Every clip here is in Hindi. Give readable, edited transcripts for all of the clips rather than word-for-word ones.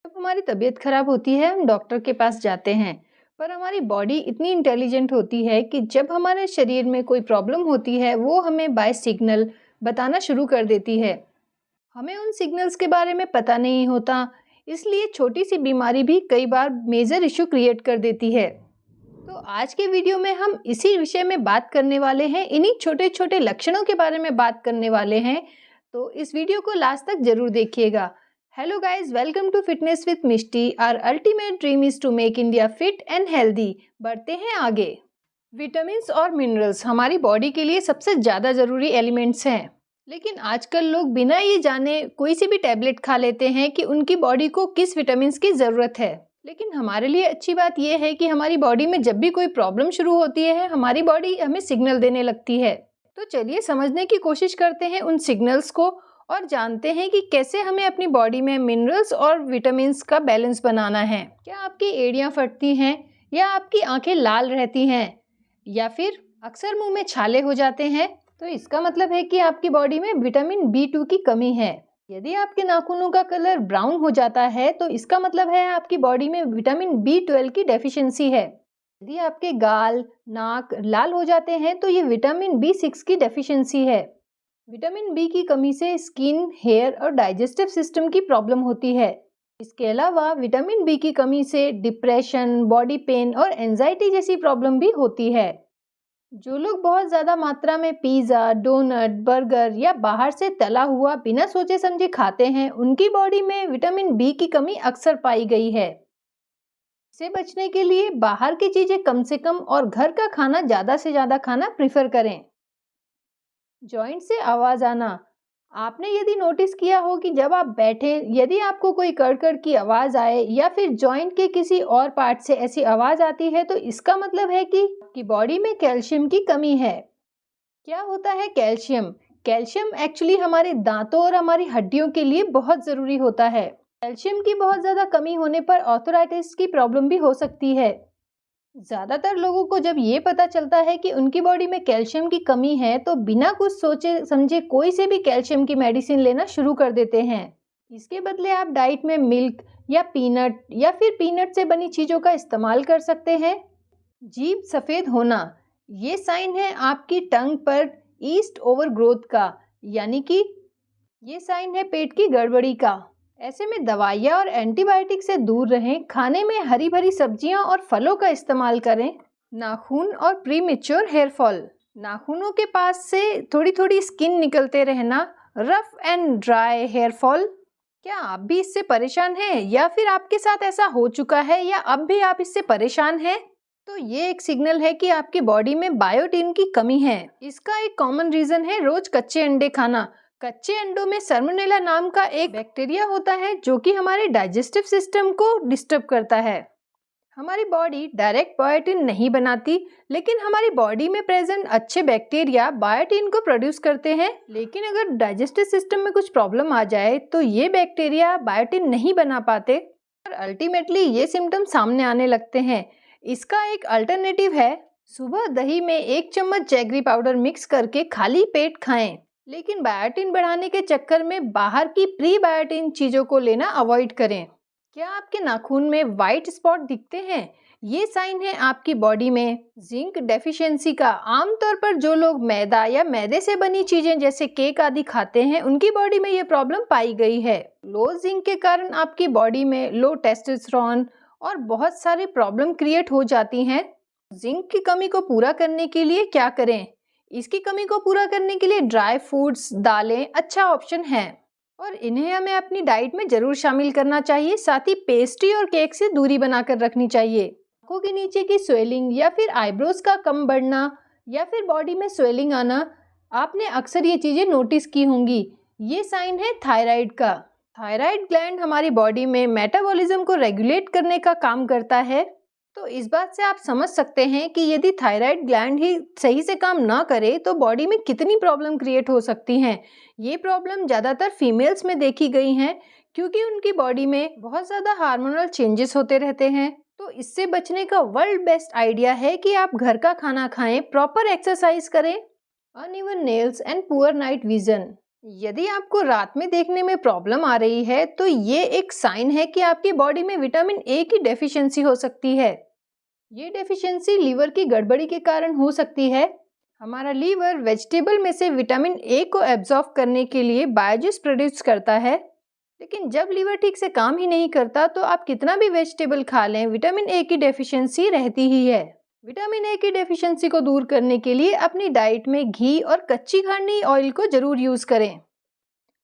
जब हमारी तबीयत खराब होती है हम डॉक्टर के पास जाते हैं। पर हमारी बॉडी इतनी इंटेलिजेंट होती है कि जब हमारे शरीर में कोई प्रॉब्लम होती है वो हमें बाय सिग्नल बताना शुरू कर देती है। हमें उन सिग्नल्स के बारे में पता नहीं होता, इसलिए छोटी सी बीमारी भी कई बार मेजर इशू क्रिएट कर देती है। तो आज के वीडियो में हम इसी विषय में बात करने वाले हैं, इन्हीं छोटे छोटे लक्षणों के बारे में बात करने वाले हैं। तो इस वीडियो को लास्ट तक जरूर देखिएगा। Hello guys, welcome to fitness with Mishti. Our ultimate dream is to make India fit and healthy. बढ़ते हैं आगे। विटामिन्स और मिनरल्स हमारी बॉडी के लिए सबसे ज़्यादा ज़रूरी एलिमेंट्स हैं, लेकिन आजकल लोग बिना ये जाने कोई सी भी टैबलेट खा लेते हैं कि उनकी बॉडी को किस विटामिन्स की ज़रूरत है। लेकिन हमारे लिए अच्छी बात यह है कि हमारी बॉडी में जब भी कोई प्रॉब्लम शुरू होती है हमारी बॉडी हमें सिग्नल देने लगती है। तो चलिए समझने की कोशिश करते हैं उन सिग्नल्स को और जानते हैं कि कैसे हमें अपनी बॉडी में मिनरल्स और विटामिन्स का बैलेंस बनाना है। क्या आपकी एड़ियाँ फटती हैं, या आपकी आंखें लाल रहती हैं, या फिर अक्सर मुंह में छाले हो जाते हैं, तो इसका मतलब है कि आपकी बॉडी में विटामिन B2 की कमी है। यदि आपके नाखूनों का कलर ब्राउन हो जाता है तो इसका मतलब है आपकी बॉडी में विटामिन B12 की डेफिशिएंसी है। यदि आपके गाल, नाक लाल हो जाते हैं तो ये विटामिन B6 की डेफिशिएंसी है। विटामिन बी की कमी से स्किन, हेयर और डाइजेस्टिव सिस्टम की प्रॉब्लम होती है। इसके अलावा विटामिन बी की कमी से डिप्रेशन, बॉडी पेन और एंजाइटी जैसी प्रॉब्लम भी होती है। जो लोग बहुत ज़्यादा मात्रा में पिज़्ज़ा, डोनट, बर्गर या बाहर से तला हुआ बिना सोचे समझे खाते हैं उनकी बॉडी में विटामिन बी की कमी अक्सर पाई गई है। इससे बचने के लिए बाहर की चीज़ें कम से कम और घर का खाना ज़्यादा से ज़्यादा खाना प्रिफर करें। जॉइंट से आवाज़ आना। आपने यदि नोटिस किया हो कि जब आप बैठे यदि आपको कोई कड़कड़ की आवाज़ आए या फिर जॉइंट के किसी और पार्ट से ऐसी आवाज़ आती है तो इसका मतलब है कि आपकी बॉडी में कैल्शियम की कमी है। क्या होता है कैल्शियम? कैल्शियम एक्चुअली हमारे दांतों और हमारी हड्डियों के लिए बहुत ज़रूरी होता है। कैल्शियम की बहुत ज़्यादा कमी होने पर आर्थराइटिस की प्रॉब्लम भी हो सकती है। ज़्यादातर लोगों को जब ये पता चलता है कि उनकी बॉडी में कैल्शियम की कमी है तो बिना कुछ सोचे समझे कोई से भी कैल्शियम की मेडिसिन लेना शुरू कर देते हैं। इसके बदले आप डाइट में मिल्क या पीनट या फिर पीनट से बनी चीज़ों का इस्तेमाल कर सकते हैं। जीभ सफ़ेद होना, ये साइन है आपकी टंग पर ईस्ट ओवर ग्रोथ का, यानी कि ये साइन है पेट की गड़बड़ी का। ऐसे में दवाइयाँ और एंटीबायोटिक से दूर रहें, खाने में हरी भरी सब्जियां और फलों का इस्तेमाल करें। नाखून और प्रीमेच्योर हेयर फॉल, नाखूनों के पास से थोड़ी थोड़ी स्किन निकलते रहना, rough and dry hair fall. क्या आप भी इससे परेशान हैं, या फिर आपके साथ ऐसा हो चुका है, या अब भी आप इससे परेशान हैं? तो ये एक सिग्नल है कि आपकी बॉडी में बायोटिन की कमी है। इसका एक कॉमन रीजन है रोज कच्चे अंडे खाना। कच्चे अंडों में साल्मोनेला नाम का एक बैक्टीरिया होता है जो कि हमारे डाइजेस्टिव सिस्टम को डिस्टर्ब करता है। हमारी बॉडी डायरेक्ट बायोटिन नहीं बनाती, लेकिन हमारी बॉडी में प्रेजेंट अच्छे बैक्टीरिया बायोटिन को प्रोड्यूस करते हैं। लेकिन अगर डाइजेस्टिव सिस्टम में कुछ प्रॉब्लम आ जाए तो ये बैक्टीरिया बायोटिन नहीं बना पाते और अल्टीमेटली ये सिम्टम सामने आने लगते हैं। इसका एक अल्टरनेटिव है, सुबह दही में 1 चम्मच जैगरी पाउडर मिक्स करके खाली पेट खाएं। लेकिन बायोटिन बढ़ाने के चक्कर में बाहर की प्री बायोटिन चीज़ों को लेना अवॉइड करें। क्या आपके नाखून में वाइट स्पॉट दिखते हैं? ये साइन है आपकी बॉडी में जिंक डेफिशिएंसी का। आमतौर पर जो लोग मैदा या मैदे से बनी चीज़ें जैसे केक आदि खाते हैं उनकी बॉडी में ये प्रॉब्लम पाई गई है। लो जिंक के कारण आपकी बॉडी में लो टेस्टोस्टेरोन और बहुत सारी प्रॉब्लम क्रिएट हो जाती हैं। जिंक की कमी को पूरा करने के लिए क्या करें? इसकी कमी को पूरा करने के लिए ड्राई फ्रूट्स, दालें अच्छा ऑप्शन है और इन्हें हमें अपनी डाइट में जरूर शामिल करना चाहिए। साथ ही पेस्ट्री और केक से दूरी बनाकर रखनी चाहिए। आंखों के नीचे की स्वेलिंग या फिर आईब्रोज का कम बढ़ना या फिर बॉडी में स्वेलिंग आना, आपने अक्सर ये चीज़ें नोटिस की होंगी। ये साइन है थायराइड का। थायराइड ग्लैंड हमारी बॉडी में मेटाबॉलिज्म को रेगुलेट करने का काम करता है। तो इस बात से आप समझ सकते हैं कि यदि थायराइड ग्लैंड ही सही से काम ना करे तो बॉडी में कितनी प्रॉब्लम क्रिएट हो सकती हैं। ये प्रॉब्लम ज़्यादातर फीमेल्स में देखी गई हैं क्योंकि उनकी बॉडी में बहुत ज़्यादा हार्मोनल चेंजेस होते रहते हैं। तो इससे बचने का वर्ल्ड बेस्ट आइडिया है कि आप घर का खाना खाएं, प्रॉपर एक्सरसाइज करें, uneven nails and poor night vision. यदि आपको रात में देखने में प्रॉब्लम आ रही है तो ये एक साइन है कि आपकी बॉडी में विटामिन ए की डेफिशिएंसी हो सकती है। ये डेफिशिएंसी लीवर की गड़बड़ी के कारण हो सकती है। हमारा लीवर वेजिटेबल में से विटामिन ए को एब्जॉर्ब करने के लिए बायोजूस प्रोड्यूस करता है, लेकिन जब लीवर ठीक से काम ही नहीं करता तो आप कितना भी वेजिटेबल खा लें, विटामिन ए की डेफिशिएंसी रहती ही है। विटामिन ए की डेफिशिएंसी को दूर करने के लिए अपनी डाइट में घी और कच्ची खांडनी ऑयल को जरूर यूज करें।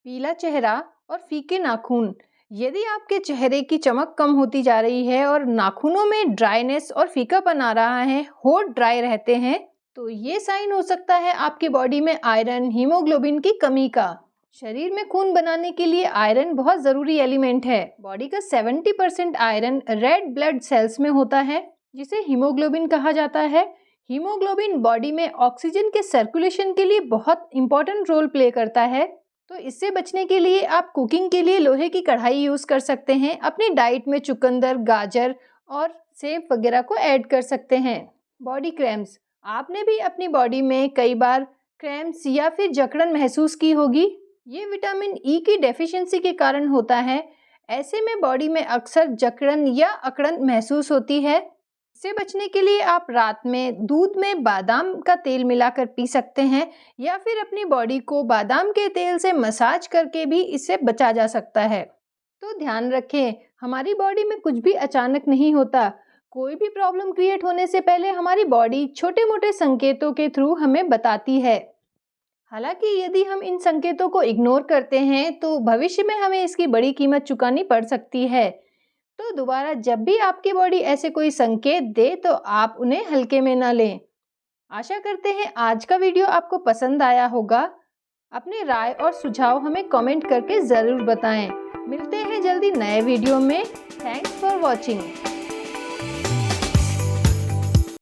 पीला चेहरा और फीके नाखून। यदि आपके चेहरे की चमक कम होती जा रही है और नाखूनों में ड्राइनेस और फीकापन आ रहा है, होठ ड्राई रहते हैं, तो ये साइन हो सकता है आपकी बॉडी में आयरन, हीमोग्लोबिन की कमी का। शरीर में खून बनाने के लिए आयरन बहुत जरूरी एलिमेंट है। बॉडी का 70% आयरन रेड ब्लड सेल्स में होता है, जिसे हीमोग्लोबिन कहा जाता है। हीमोग्लोबिन बॉडी में ऑक्सीजन के सर्कुलेशन के लिए बहुत इंपॉर्टेंट रोल प्ले करता है। तो इससे बचने के लिए आप कुकिंग के लिए लोहे की कढ़ाई यूज कर सकते हैं। अपनी डाइट में चुकंदर, गाजर और सेब वगैरह को ऐड कर सकते हैं। Body cramps. आपने भी अपनी बॉडी में कई बार क्रैम्प्स या फिर जकड़न महसूस की होगी। ये विटामिन ई की डेफिशिएंसी के कारण होता है। ऐसे में बॉडी में अक्सर जकड़न या अकड़न महसूस होती है। इससे बचने के लिए आप रात में दूध में बादाम का तेल मिलाकर पी सकते हैं, या फिर अपनी बॉडी को बादाम के तेल से मसाज करके भी इससे बचा जा सकता है। तो ध्यान रखें, हमारी बॉडी में कुछ भी अचानक नहीं होता। कोई भी प्रॉब्लम क्रिएट होने से पहले हमारी बॉडी छोटे मोटे संकेतों के थ्रू हमें बताती है। हालांकि यदि हम इन संकेतों को इग्नोर करते हैं तो भविष्य में हमें इसकी बड़ी कीमत चुकानी पड़ सकती है। तो दोबारा जब भी आपकी बॉडी ऐसे कोई संकेत दे तो आप उन्हें हल्के में ना लें। आशा करते हैं आज का वीडियो आपको पसंद आया होगा। अपनी राय और सुझाव हमें कमेंट करके ज़रूर बताएं। मिलते हैं जल्दी नए वीडियो में। Thanks for watching.